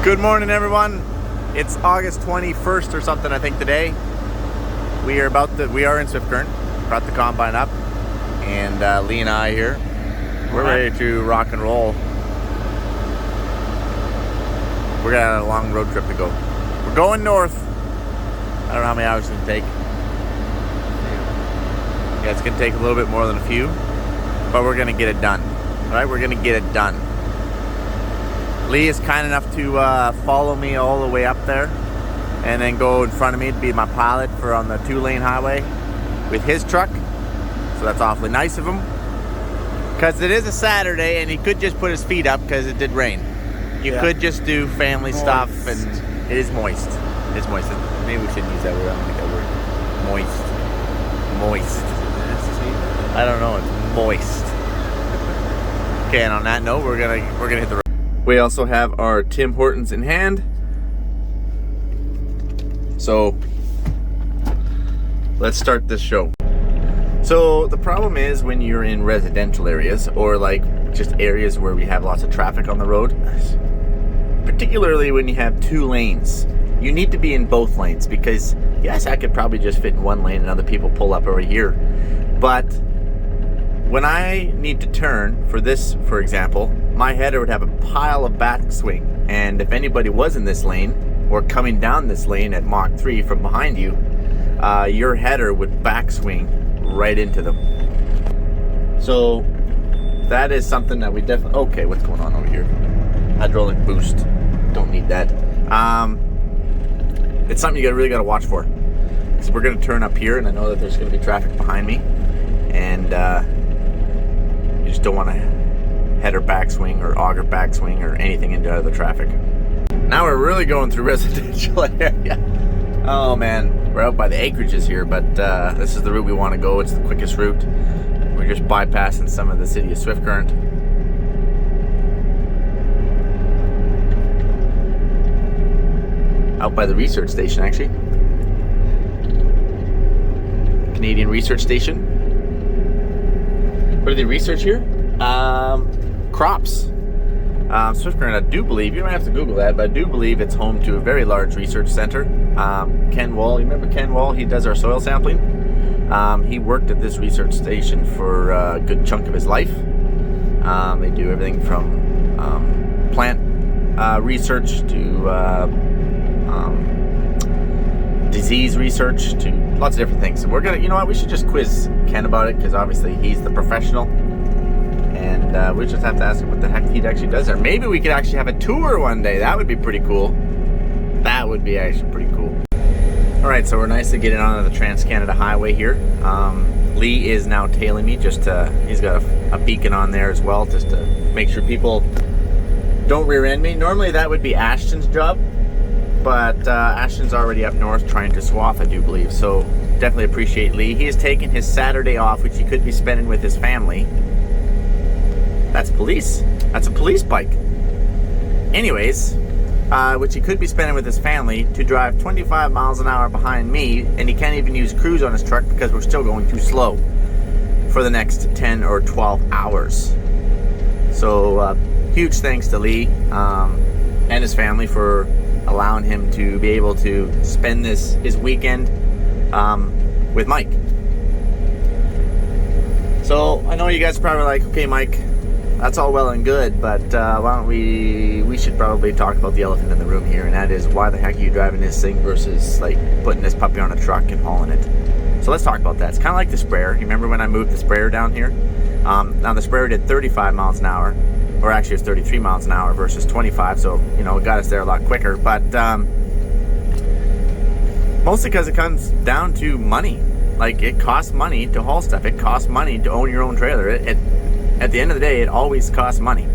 Good morning, everyone. It's August 21st or something, I think, today. We are in Swift Current. Brought the combine up, and Lee and I here, we're ready to rock and roll. We're gonna have a long road trip to go. We're going north. I don't know how many hours it's gonna take. Yeah, it's gonna take a little bit more than a few, but we're gonna get it done. All right, we're gonna get it done. Lee is kind enough to follow me all the way up there and then go in front of me to be my pilot for on the 2-lane highway with his truck. So that's awfully nice of him, because it is a Saturday and he could just put his feet up because it did rain. You could just do family stuff, and it is moist. It's moist. Maybe we shouldn't use that word. I don't like that word. Moist. I don't know. It's moist. Okay, and on that note, we're gonna hit the road. We also have our Tim Hortons in hand. So let's start this show. So the problem is when you're in residential areas, or like just areas where we have lots of traffic on the road, particularly when you have 2 lanes, you need to be in both lanes, because yes, I could probably just fit in 1 lane and other people pull up over here. But when I need to turn for this, for example, my header would have a pile of backswing, and if anybody was in this lane or coming down this lane at Mach 3 from behind you, your header would backswing right into them. So that is something that we definitely... Okay, what's going on over here? Hydraulic boost. Don't need that. It's something you really got to watch for. So we're going to turn up here, and I know that there's going to be traffic behind me, and you just don't want to header backswing or auger backswing or anything into the traffic. Now we're really going through residential area. Oh man, we're out by the acreages here, but this is the route we want to go. It's the quickest route. We're just bypassing some of the city of Swift Current. Out by the research station, actually. Canadian Research Station. What do they research here? Crops. Swift Current, I do believe, you might have to Google that, but I do believe it's home to a very large research center. Ken Wall, you remember Ken Wall? He does our soil sampling. He worked at this research station for a good chunk of his life. They do everything from plant research to disease research to lots of different things. So we're gonna, you know what, we should just quiz Ken about it, because obviously he's the professional, and we just have to ask him what the heck he actually does there. Maybe we could actually have a tour one day. That would be pretty cool. That would be actually pretty cool. All right, so we're nicely getting onto the Trans-Canada Highway here. Lee is now tailing me. He's got a beacon on there as well, just to make sure people don't rear end me. Normally that would be Ashton's job, but Ashton's already up north trying to swath, I do believe. So definitely appreciate Lee. He has taken his Saturday off, which he could be spending with his family. That's police. That's a police bike. Anyways, which he could be spending with his family to drive 25 miles an hour behind me, and he can't even use cruise on his truck because we're still going too slow for the next 10 or 12 hours. So huge thanks to Lee and his family for allowing him to be able to spend his weekend with Mike. So I know you guys are probably like, okay, Mike, that's all well and good, but why don't we should probably talk about the elephant in the room here, and that is, why the heck are you driving this thing versus like putting this puppy on a truck and hauling it? So let's talk about that. It's kind of like the sprayer. You remember when I moved the sprayer down here? Now the sprayer did 35 miles an hour, or actually it was 33 miles an hour versus 25, so you know, it got us there a lot quicker, but mostly because it comes down to money. Like, it costs money to haul stuff. It costs money to own your own trailer. At the end of the day, it always costs money.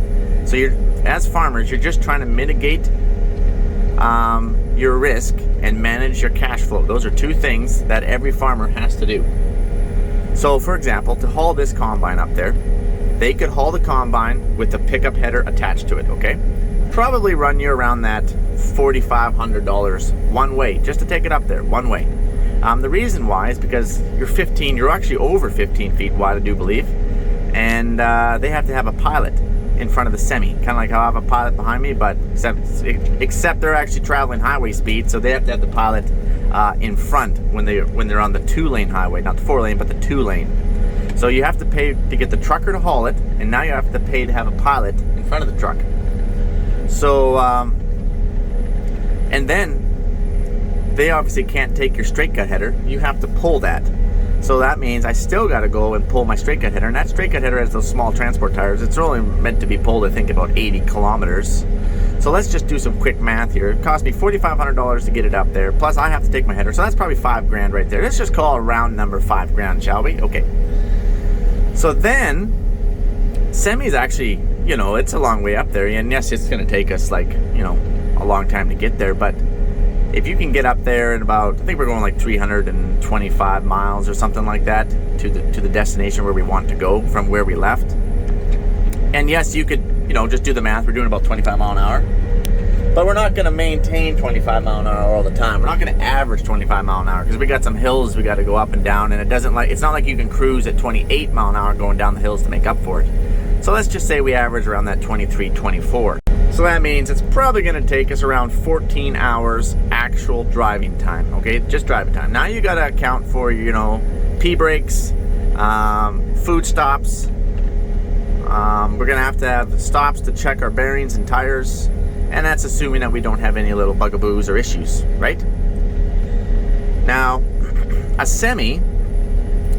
So as farmers, you're just trying to mitigate your risk and manage your cash flow. Those are 2 things that every farmer has to do. So for example, to haul this combine up there, they could haul the combine with the pickup header attached to it, okay? Probably run you around that $4,500 one way, just to take it up there, one way. The reason why is because you're actually over 15 feet wide, I do believe, and they have to have a pilot. in front of the semi, kind of like how I have a pilot behind me, but except they're actually traveling highway speed, so they have to have the pilot in front when they're on the 2-lane highway, not the 4-lane, but the 2-lane. So you have to pay to get the trucker to haul it, and now you have to pay to have a pilot in front of the truck. So, and then they obviously can't take your straight cut header. You have to pull that. So that means I still got to go and pull my straight cut header, and that straight cut header has those small transport tires. It's only meant to be pulled, I think, about 80 kilometers. So let's just do some quick math here. It cost me $4,500 to get it up there, plus I have to take my header, so that's probably $5,000 right there. Let's just call a round number $5,000, shall we? Okay. So then, semi's actually, you know, it's a long way up there, and yes, it's going to take us like, you know, a long time to get there, but if you can get up there in about, I think we're going like 325 miles or something like that to the destination where we want to go from where we left. And yes, you could, you know, just do the math. We're doing about 25 mile an hour. But we're not going to maintain 25 mile an hour all the time. We're not going to average 25 mile an hour because we got some hills we got to go up and down, and it's not like you can cruise at 28 mile an hour going down the hills to make up for it. So let's just say we average around that 23, 24. So that means it's probably going to take us around 14 hours actual driving time, okay? Just driving time. Now you got to account for, you know, pee breaks, food stops. We're going to have stops to check our bearings and tires, and that's assuming that we don't have any little bugaboos or issues, right? Now, a semi,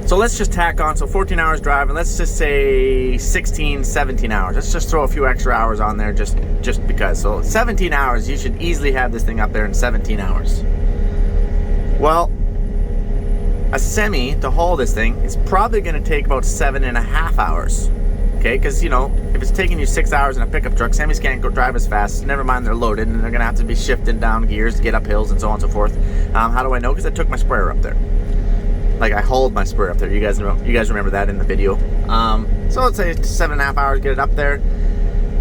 so let's just tack on, so 14 hours driving, let's just say 16, 17 hours. Let's just throw a few extra hours on there just because. So 17 hours, you should easily have this thing up there in 17 hours. Well, a semi to haul this thing is probably going to take about 7.5 hours. Okay, because, you know, if it's taking you 6 hours in a pickup truck, semis can't go drive as fast. Never mind, they're loaded, and they're going to have to be shifting down gears to get up hills and so on and so forth. How do I know? Because I took my sprayer up there. Like, I hauled my sprayer up there. You guys remember that in the video. So let's say 7.5 hours, get it up there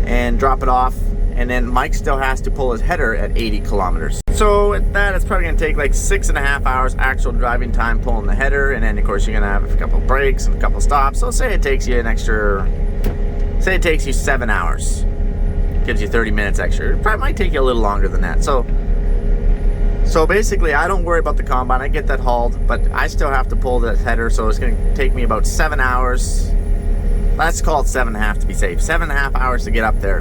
and drop it off. And then Mike still has to pull his header at 80 kilometers. So at that, it's probably going to take like 6.5 hours actual driving time pulling the header. And then, of course, you're going to have a couple breaks and a couple stops. So say it takes you 7 hours. Gives you 30 minutes extra. It probably might take you a little longer than that. So basically, I don't worry about the combine. I get that hauled, but I still have to pull the header, so it's going to take me about 7 hours. Let's call it 7.5 to be safe. 7.5 hours to get up there,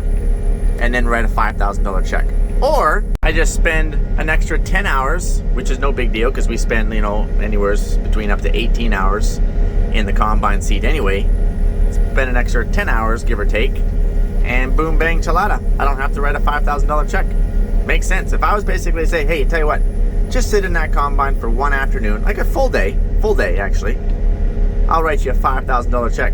and then write a $5,000 check. Or I just spend an extra 10 hours, which is no big deal because we spend, you know, anywhere between up to 18 hours in the combine seat anyway. Spend an extra 10 hours, give or take, and boom, bang, chalada. I don't have to write a $5,000 check. Makes sense. If I was basically to say, hey, tell you what, just sit in that combine for one afternoon, like a full day actually, I'll write you a $5,000 check.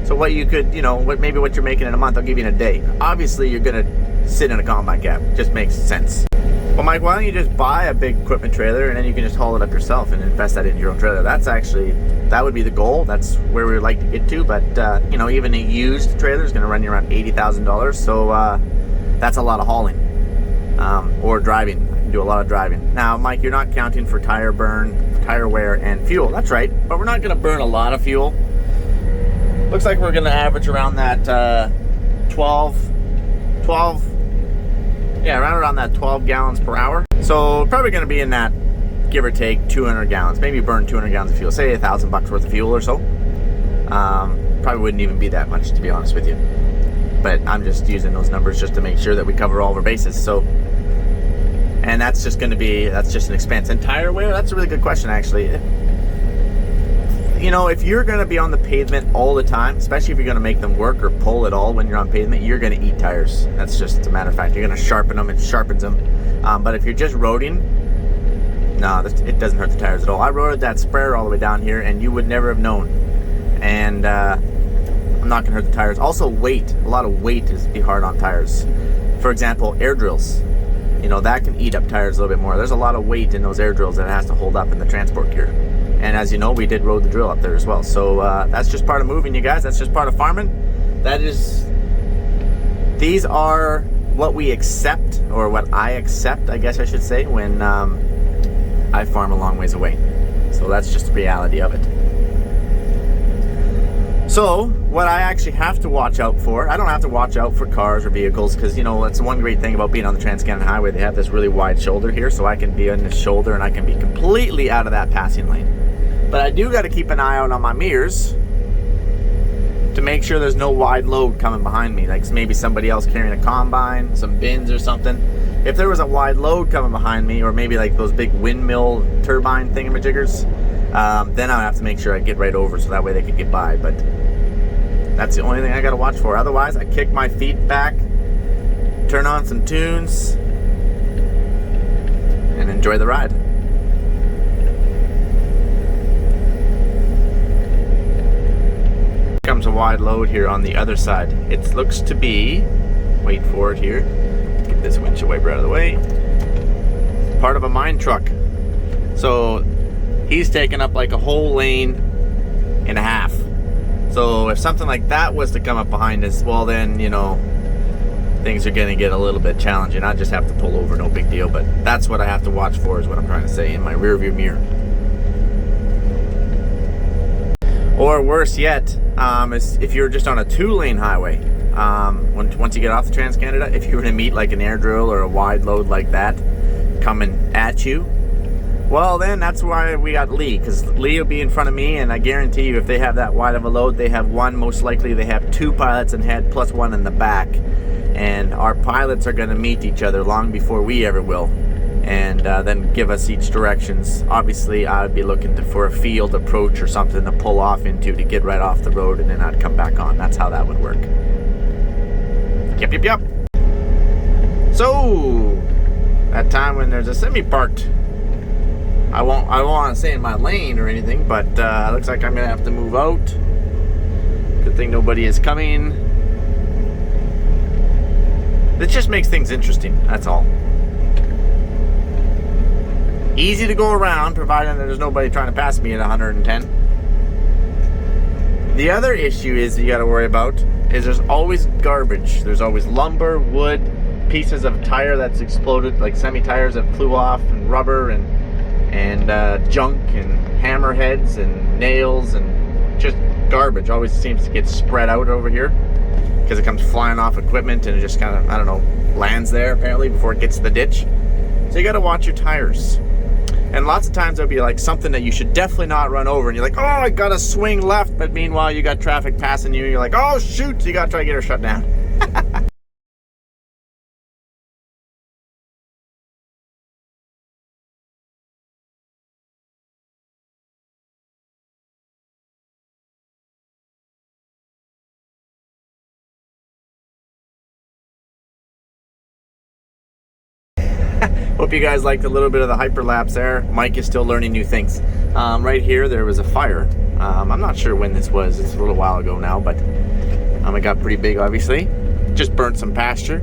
So what you could, you know, maybe what you're making in a month, I'll give you in a day. Obviously, you're gonna sit in a combine cab. Just makes sense. Well, Mike, why don't you just buy a big equipment trailer and then you can just haul it up yourself and invest that in your own trailer? That would be the goal. That's where we would like to get to. But you know, even a used trailer is gonna run you around $80,000. So that's a lot of hauling. Or driving. I can do a lot of driving. Now, Mike, you're not counting for tire burn, tire wear, and fuel. That's right, but we're not going to burn a lot of fuel. Looks like we're going to average around that 12, yeah, around that 12 gallons per hour. So probably going to be in that, give or take, 200 gallons. Maybe burn 200 gallons of fuel. Say $1,000 worth of fuel or so. Probably wouldn't even be that much, to be honest with you. But I'm just using those numbers just to make sure that we cover all of our bases. So, and that's just an expense. And tire wear, that's a really good question, actually. You know, if you're going to be on the pavement all the time, especially if you're going to make them work or pull at all when you're on pavement, you're going to eat tires. That's just a matter of fact. You're going to sharpen them, it sharpens them. But if you're just roading, no, it doesn't hurt the tires at all. I roaded that sprayer all the way down here, and you would never have known. And I'm not going to hurt the tires. Also, weight. A lot of weight is be hard on tires. For example, air drills. You know, that can eat up tires a little bit more. There's a lot of weight in those air drills that it has to hold up in the transport gear. And as you know, we did road the drill up there as well. So that's just part of moving, you guys. That's just part of farming. These are what we accept, or what I accept, I guess I should say, when I farm a long ways away. So that's just the reality of it. So what I actually have to watch out for, I don't have to watch out for cars or vehicles, because, you know, that's one great thing about being on the Trans-Canada Highway. They have this really wide shoulder here, so I can be on this shoulder and I can be completely out of that passing lane. But I do got to keep an eye out on my mirrors to make sure there's no wide load coming behind me, like maybe somebody else carrying a combine, some bins or something. If there was a wide load coming behind me, or maybe like those big windmill turbine thingamajiggers, then I would have to make sure I get right over so that way they could get by. But that's the only thing I got to watch for. Otherwise, I kick my feet back, turn on some tunes, and enjoy the ride. Comes a wide load here on the other side. It looks to be, wait for it here, get this windshield wiper out of the way, part of a mine truck. So he's taking up like a whole lane and a half. So if something like that was to come up behind us, well then, you know, things are going to get a little bit challenging. I just have to pull over, no big deal. But that's what I have to watch for, is what I'm trying to say, in my rear view mirror. Or worse yet, is if you're just on a 2-lane highway. Once you get off the Trans-Canada, if you were to meet like an air drill or a wide load like that coming at you, well then that's why we got Lee, because Lee will be in front of me, and I guarantee you if they have that wide of a load, they have one, most likely they have 2 pilots in head plus 1 in the back. And our pilots are going to meet each other long before we ever will, and then give us each directions. Obviously, I'd be looking for a field approach or something to pull off into to get right off the road, and then I'd come back on. That's how that would work. Yep. So, that time when there's a semi parked, I won't want to say in my lane or anything, but looks like I'm going to have to move out. Good thing nobody is coming. It just makes things interesting, that's all. Easy to go around, provided there's nobody trying to pass me at 110. The other issue is you got to worry about is there's always garbage. There's always lumber, wood, pieces of tire that's exploded, like semi-tires that flew off, and rubber, and junk, and hammerheads, and nails, and just garbage. Always seems to get spread out over here, because it comes flying off equipment and it just kind of, I don't know, lands there apparently before it gets to the ditch. So you got to watch your tires. And lots of times there'll be like something that you should definitely not run over, and you're like, oh, I gotta swing left, but meanwhile you got traffic passing you, and you're like, oh shoot, so you gotta try to get her shut down. Hope you guys liked a little bit of the Hyperlapse there. Mike is still learning new things. Right here, there was a fire. I'm not sure when this was. It's a little while ago now, but it got pretty big, obviously. Just burnt some pasture.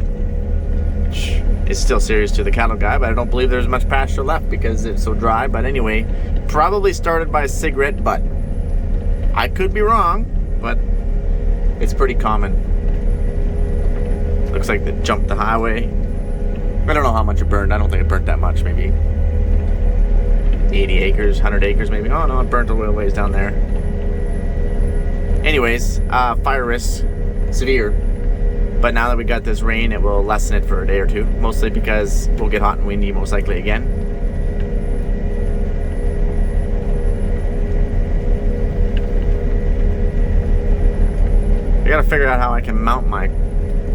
It's still serious to the cattle guy, but I don't believe there's much pasture left because it's so dry. But anyway, probably started by a cigarette butt. I could be wrong, but it's pretty common. Looks like they jumped the highway. I don't know how much it burned. I don't think it burnt that much. Maybe 80 acres, 100 acres maybe. Oh no, it burnt a little ways down there. Anyways, fire risk, severe. But now that we got this rain, it will lessen it for a day or two. Mostly because we'll get hot and windy most likely again. I gotta figure out how I can mount my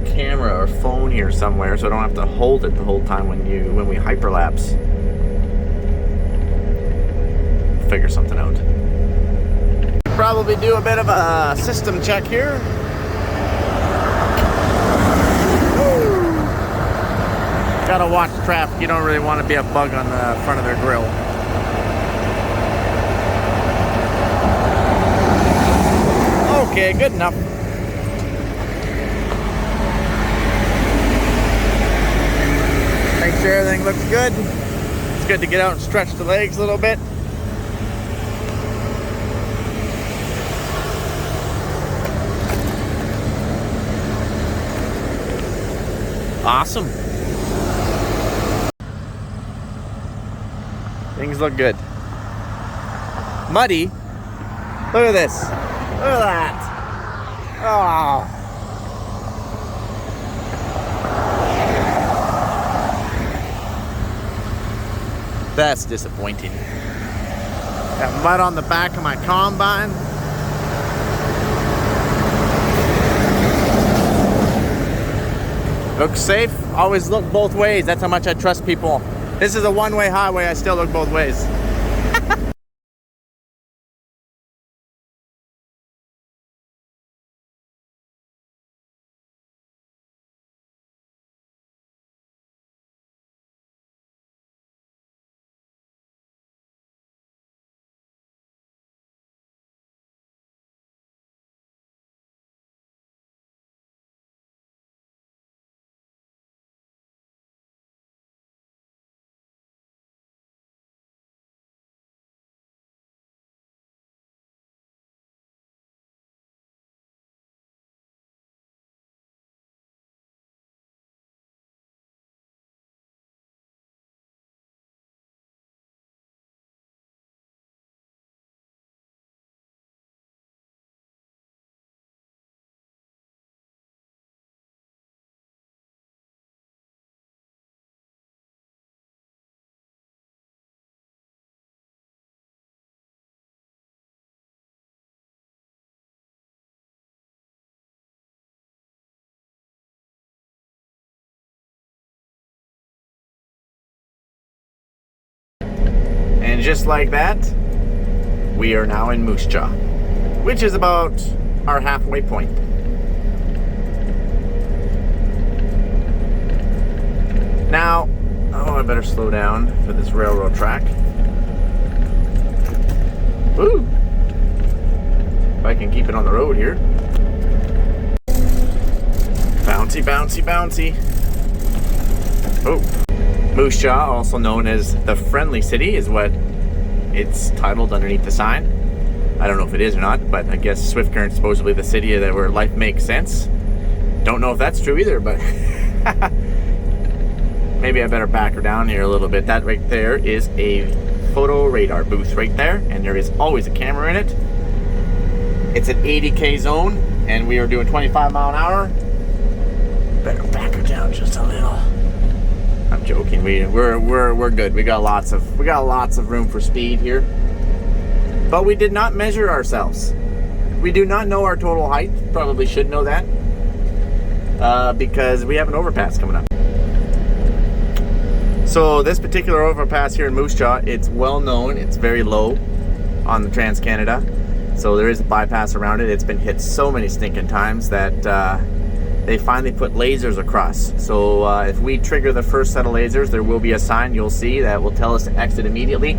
camera or phone here somewhere so I don't have to hold it the whole time when we hyperlapse. Figure something out. Probably do a bit of a system check here. Woo! Gotta watch traffic. You don't really want to be a bug on the front of their grill. Okay, good enough. Make sure everything looks good. It's good to get out and stretch the legs a little bit. Awesome. Things look good. Muddy. Look at this. Look at that. Oh. That's disappointing. Got mud on the back of my combine. Looks safe. Always look both ways. That's how much I trust people. This is a one-way highway. I still look both ways. And just like that, we are now in Moose Jaw, which is about our halfway point. Now, oh, I better slow down for this railroad track. Woo! If I can keep it on the road here. Bouncy, bouncy, bouncy. Oh. Moose Jaw, also known as the Friendly City, is what it's titled underneath the sign. I don't know if it is or not, but I guess Swift Current's supposedly the city that where life makes sense. Don't know if that's true either, but maybe I better back her down here a little bit. That right there is a photo radar booth right there, and there is always a camera in it. It's an 80K zone, and we are doing 25 mile an hour. Better back her down just a little. I'm joking. We're good. We got lots of room for speed here. But we did not measure ourselves. We do not know our total height. Probably should know that. Because we have an overpass coming up. So this particular overpass here in Moose Jaw, it's well known. It's very low on the Trans-Canada. So there is a bypass around it. It's been hit so many stinking times that they finally put lasers across. So if we trigger the first set of lasers, there will be a sign you'll see that will tell us to exit immediately.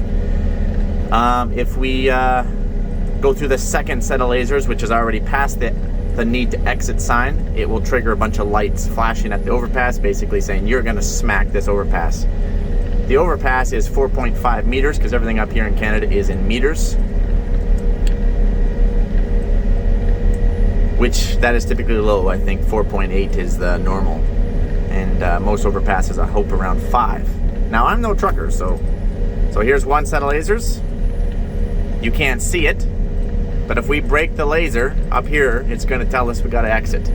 If we go through the second set of lasers, which is already past the need to exit sign, it will trigger a bunch of lights flashing at the overpass, basically saying you're going to smack this overpass. The overpass is 4.5 meters because everything up here in Canada is in meters. Which that is typically low. I think 4.8 is the normal, and most overpasses I hope around 5. Now I'm no trucker, so here's one set of lasers. You can't see it, but if we break the laser up here, it's going to tell us we got to exit.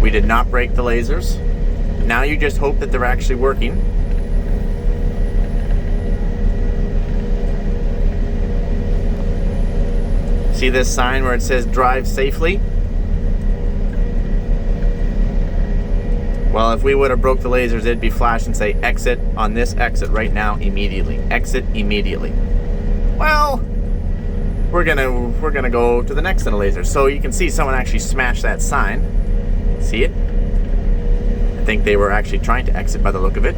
We did not break the lasers. Now you just hope that they're actually working. See this sign where it says drive safely? Well, if we would have broke the lasers, it'd be flash and say exit on this exit right now immediately. Exit immediately. Well, we're gonna go to the next set of lasers. So you can see someone actually smashed that sign. See it? I think they were actually trying to exit by the look of it.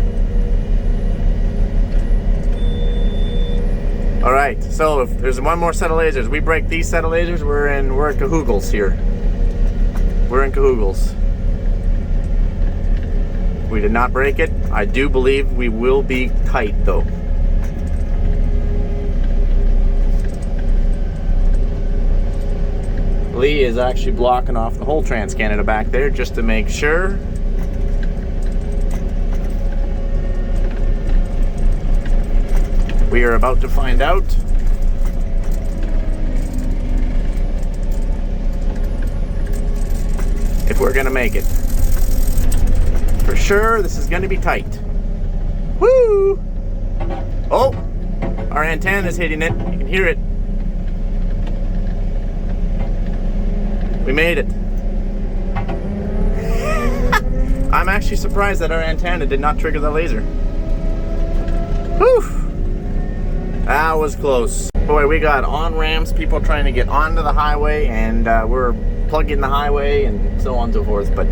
Alright, so if there's one more set of lasers, we break these set of lasers, we're in cahoogles here. We're in cahoogles. We did not break it. I do believe we will be tight though. Lee is actually blocking off the whole Trans-Canada back there just to make sure. We are about to find out. if we're gonna make it. For sure, this is gonna be tight. Woo! Oh, our antenna's hitting it. You can hear it. We made it. I'm actually surprised that our antenna did not trigger the laser. Whew! That was close. Boy, we got on-ramps, people trying to get onto the highway, and we're plugging the highway and so on and so forth, but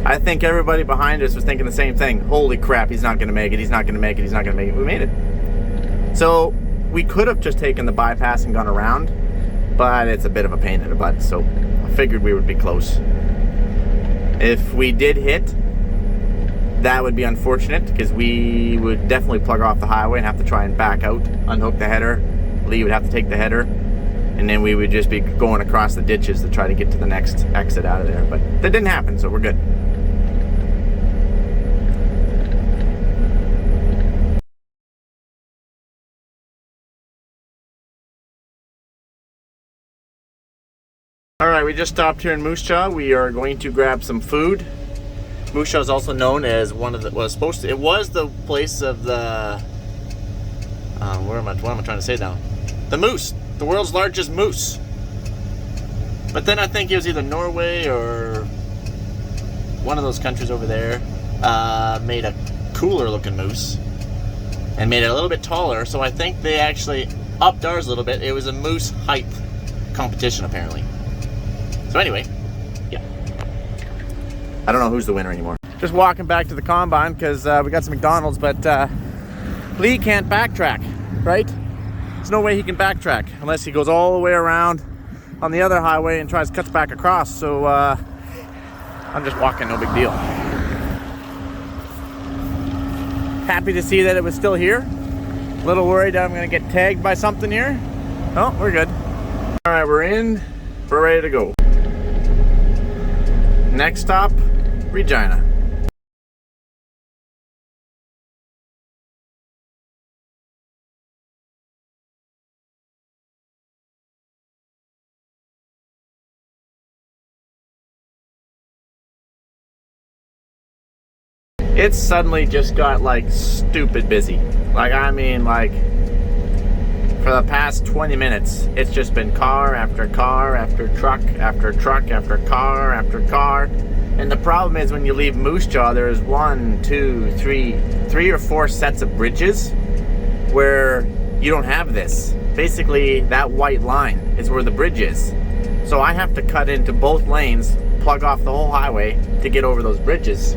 I think everybody behind us was thinking the same thing. Holy crap, he's not gonna make it, he's not gonna make it, he's not gonna make it. We made it. So we could have just taken the bypass and gone around, but it's a bit of a pain in the butt, so I figured we would be close. If we did hit, that would be unfortunate, because we would definitely plug off the highway and have to try and back out, unhook the header. Lee would have to take the header, and then we would just be going across the ditches to try to get to the next exit out of there. But that didn't happen, so we're good. All right, we just stopped here in Moose Jaw. We are going to grab some food. Moose Jaw is also known as one of the, it was the place of the, what am I trying to say now? The moose, the world's largest moose. But then I think it was either Norway or one of those countries over there made a cooler looking moose and made it a little bit taller. So I think they actually upped ours a little bit. It was a moose height competition apparently. So anyway, yeah. I don't know who's the winner anymore. Just walking back to the combine because we got some McDonald's, but Lee can't backtrack, right? There's no way he can backtrack unless he goes all the way around on the other highway and cuts back across. So I'm just walking, no big deal. Happy to see that it was still here. A little worried that I'm gonna get tagged by something here. Oh, we're good. All right, we're in, we're ready to go. Next stop, Regina. It's suddenly just got like stupid busy. Like, I mean, like for the past 20 minutes, it's just been car after car after truck after truck after car after car. And the problem is when you leave Moose Jaw, there's three or four sets of bridges where you don't have this. Basically, that white line is where the bridge is. So I have to cut into both lanes, plug off the whole highway to get over those bridges.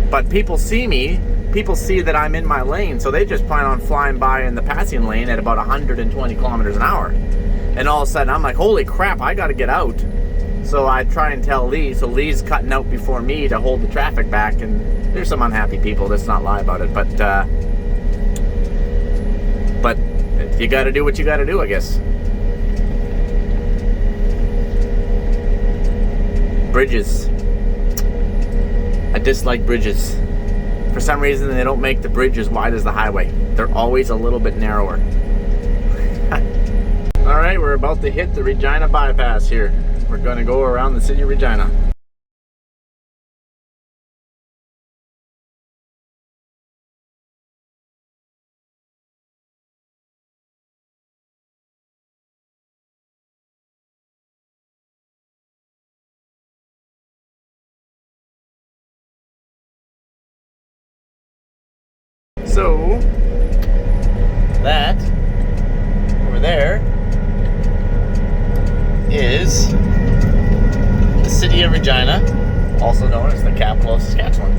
But people see me, people see that I'm in my lane, so they just plan on flying by in the passing lane at about 120 kilometers an hour. And all of a sudden, I'm like, holy crap, I gotta get out. So I try and tell Lee, so Lee's cutting out before me to hold the traffic back, and there's some unhappy people, let's not lie about it, but you gotta do what you gotta do, I guess. Bridges. I dislike bridges. For some reason, they don't make the bridge as wide as the highway. They're always a little bit narrower. All right, we're about to hit the Regina Bypass here. We're gonna go around the city of Regina. So, that over there is the city of Regina, also known as the capital of Saskatchewan.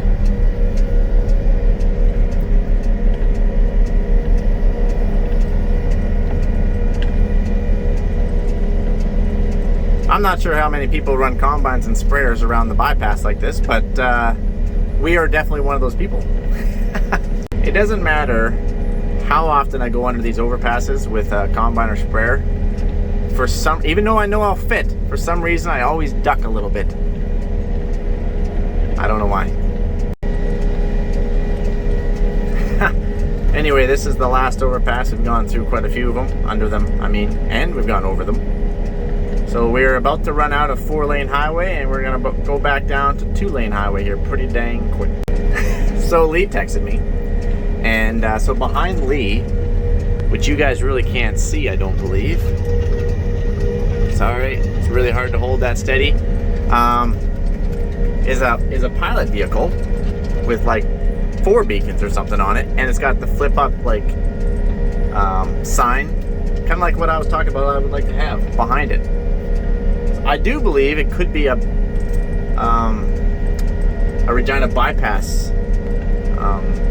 I'm not sure how many people run combines and sprayers around the bypass like this, but we are definitely one of those people. It doesn't matter how often I go under these overpasses with a combine or sprayer. Even though I know I'll fit, for some reason I always duck a little bit. I don't know why. Anyway, this is the last overpass. We've gone through quite a few of them, under them, I mean, and we've gone over them. So we're about to run out of 4-lane highway, and we're gonna go back down to 2-lane highway here pretty dang quick. So Lee texted me, and so behind Lee, which you guys really can't see, I don't believe. Sorry, it's really hard to hold that steady. Is a pilot vehicle with like 4 beacons or something on it, and it's got the flip up like sign, kind of like what I was talking about. I would like to have behind it. I do believe it could be a Regina Bypass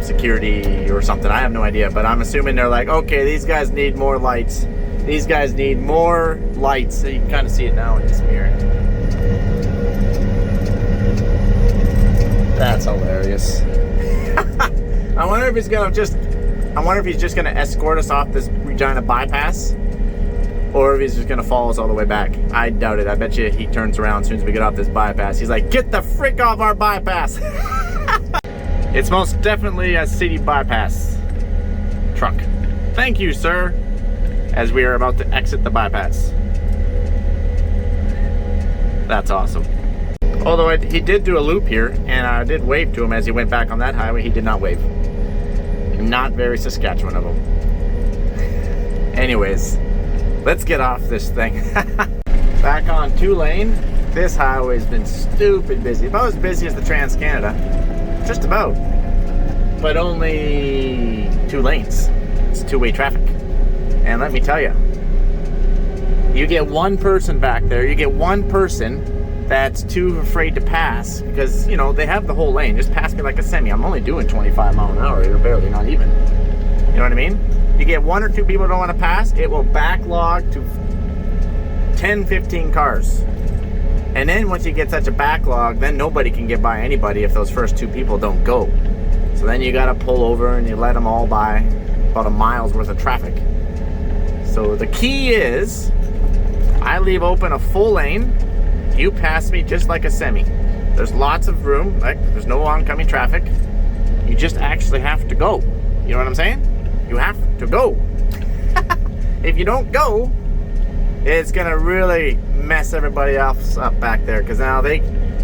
security or something. I have no idea, but I'm assuming they're like, okay, these guys need more lights. These guys need more lights. So you can kind of see it now in this mirror. That's hilarious. I wonder if he's just gonna escort us off this Regina Bypass, or if he's just gonna follow us all the way back. I doubt it. I bet you he turns around as soon as we get off this bypass. He's like, get the frick off our bypass. It's most definitely a city bypass truck. Thank you, sir. As we are about to exit the bypass. That's awesome. Although he did do a loop here, and I did wave to him as he went back on that highway. He did not wave. Not very Saskatchewan of him. Anyways, let's get off this thing. Back on 2-lane. This highway's been stupid busy. About as busy as the Trans-Canada. Just about. But only 2 lanes. It's 2-way traffic. And let me tell you, you get one person back there, you get one person that's too afraid to pass because, you know, they have the whole lane. Just pass me like a semi. I'm only doing 25 miles an hour here, barely, not even. You know what I mean? You get 1 or 2 people who don't want to pass, it will backlog to 10, 15 cars. And then once you get such a backlog, then nobody can get by anybody if those first 2 people don't go. So then you got to pull over and you let them all by about a mile's worth of traffic. So the key is, I leave open a full lane, you pass me just like a semi. There's lots of room, like there's no oncoming traffic. You just actually have to go. You know what I'm saying? You have to go. If you don't go, it's gonna really mess everybody else up back there, because now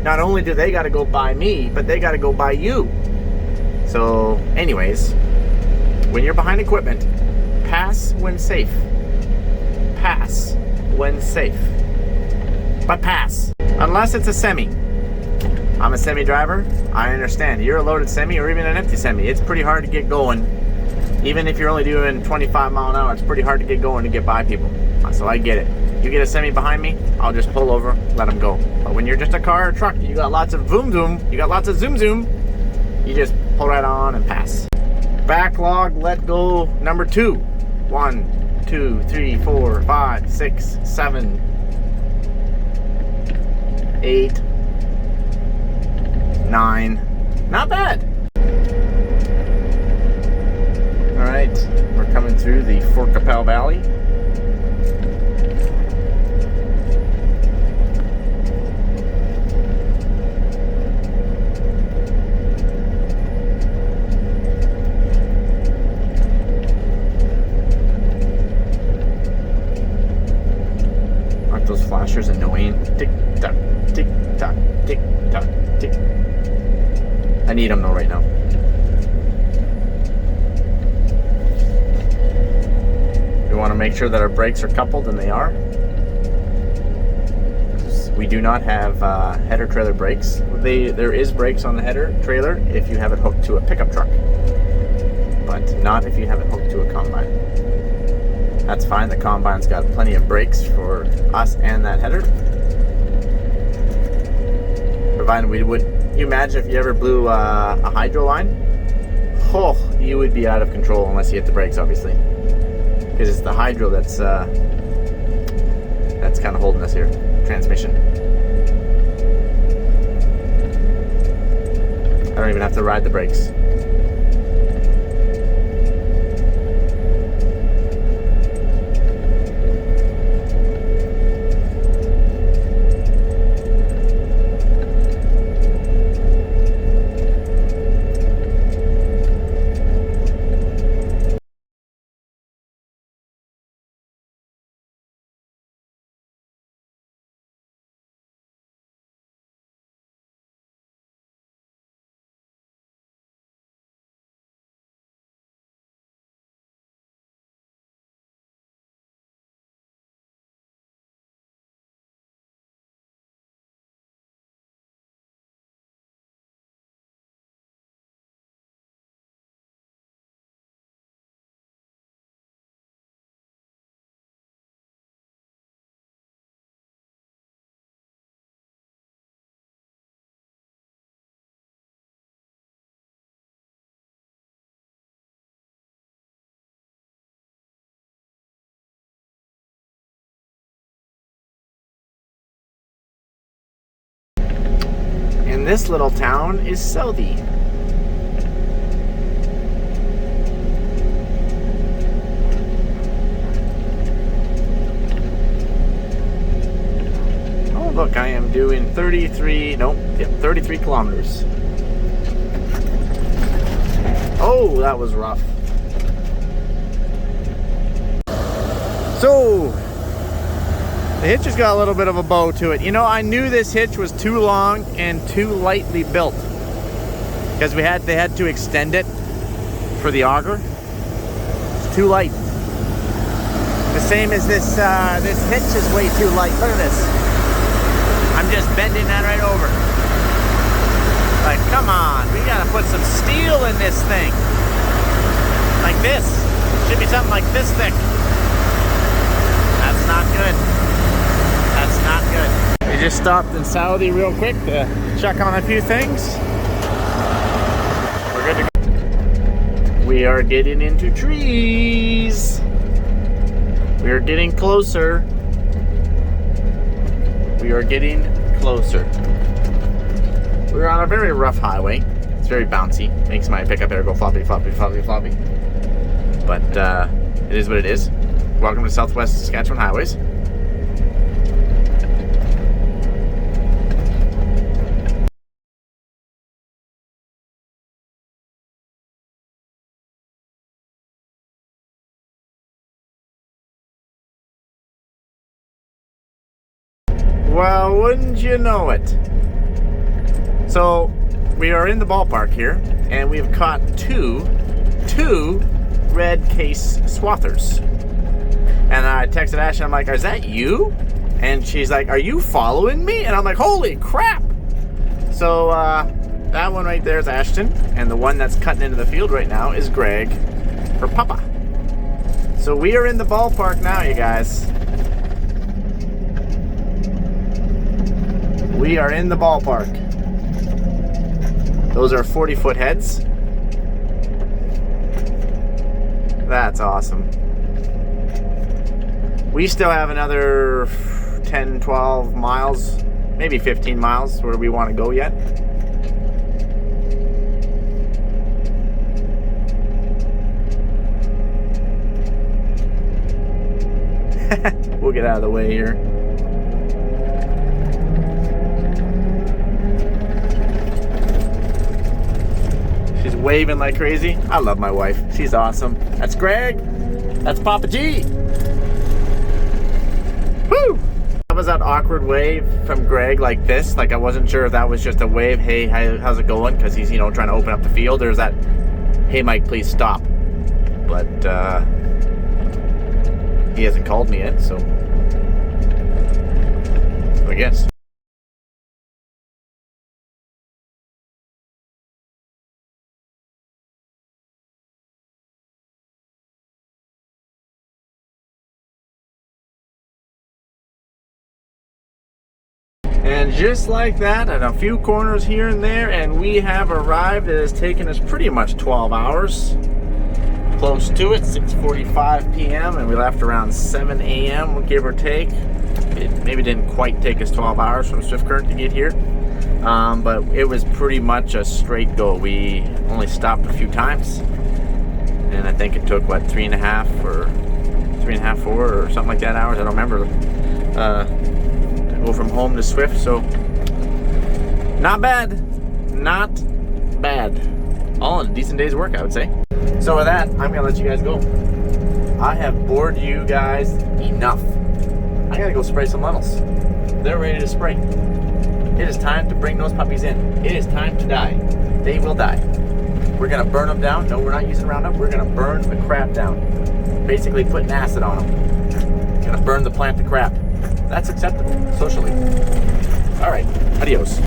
not only do they gotta go by me, but they gotta go by you. So anyways, when you're behind equipment, pass when safe. Pass when safe. But pass. Unless it's a semi. I'm a semi driver. I understand. You're a loaded semi or even an empty semi. It's pretty hard to get going. Even if you're only doing 25 miles an hour, it's pretty hard to get going to get by people. So I get it. You get a semi behind me, I'll just pull over, let them go. But when you're just a car or a truck, you got lots of zoom, you got lots of zoom, you just pull right on and pass. Backlog, let go, number 2. 1, 2, 3, 4, 5, 6, 7, 8, 9. Not bad. All right, we're coming through the Fort Capel Valley. Aren't those flashers annoying? Tick tock, tick tock, tick tock, tick. I need them though right now. We want to make sure that our brakes are coupled, and they are. We do not have header trailer brakes. There is brakes on the header trailer if you have it hooked to a pickup truck, but not if you have it hooked to a combine. That's fine. The combine's got plenty of brakes for us and that header. Provided we would. You imagine if you ever blew a hydro line? Oh, you would be out of control unless you hit the brakes, obviously. Because it's the hydro that's kind of holding us here. Transmission. I don't even have to ride the brakes. this little town is Southie. Oh, look, I am doing 33 kilometers. Oh, that was rough. So, the hitch has got a little bit of a bow to it. You know, I knew this hitch was too long and too lightly built because they had to extend it for the auger. It's too light. The same as this hitch is way too light. Look at this. I'm just bending that right over. Like, come on, we gotta put some steel in this thing. Like this. Should be something like this thick. That's not good. That's not good. We just stopped in Saudi real quick to check on a few things. We're good to go. We are getting into trees. We are getting closer. We are getting closer. We're on a very rough highway. It's very bouncy. Makes my pickup air go floppy, floppy, floppy, floppy. But it is what it is. Welcome to Southwest Saskatchewan Highways. Well, wouldn't you know it? So, we are in the ballpark here, and we've caught two red case swathers. And I texted Ashley, I'm like, is that you? And she's like, are you following me? And I'm like, holy crap! So, that one right there is Ashton, and the one that's cutting into the field right now is Greg, her papa. So we are in the ballpark now, you guys. We are in the ballpark. Those are 40-foot heads. That's awesome. We still have another 10, 12 miles, maybe 15 miles where we want to go yet. We'll get out of the way here. She's waving like crazy. I love my wife. She's awesome. That's Greg. That's Papa G. Woo! That was that awkward wave from Greg like this. Like I wasn't sure if that was just a wave. Hey, how's it going? Because he's, trying to open up the field. Or is that, hey, Mike, please stop. But he hasn't called me yet, so I guess. And just like that, and a few corners here and there, and we have arrived. It has taken us pretty much 12 hours. Close to it, 6:45 p.m. and we left around 7 a.m. give or take. It maybe didn't quite take us 12 hours from Swift Current to get here, but it was pretty much a straight go. We only stopped a few times, and I think it took what 3.5, 4 or something like that hours. I don't remember. To go from home to Swift, so not bad, not bad. All in a decent day's work, I would say. So with that, I'm gonna let you guys go. I have bored you guys enough. I gotta go spray some lentils. They're ready to spray. It is time to bring those puppies in. It is time to die. They will die. We're gonna burn them down. No, we're not using Roundup. We're gonna burn the crap down. Basically putting acid on them. Gonna burn the plant to crap. That's acceptable socially. All right, adios.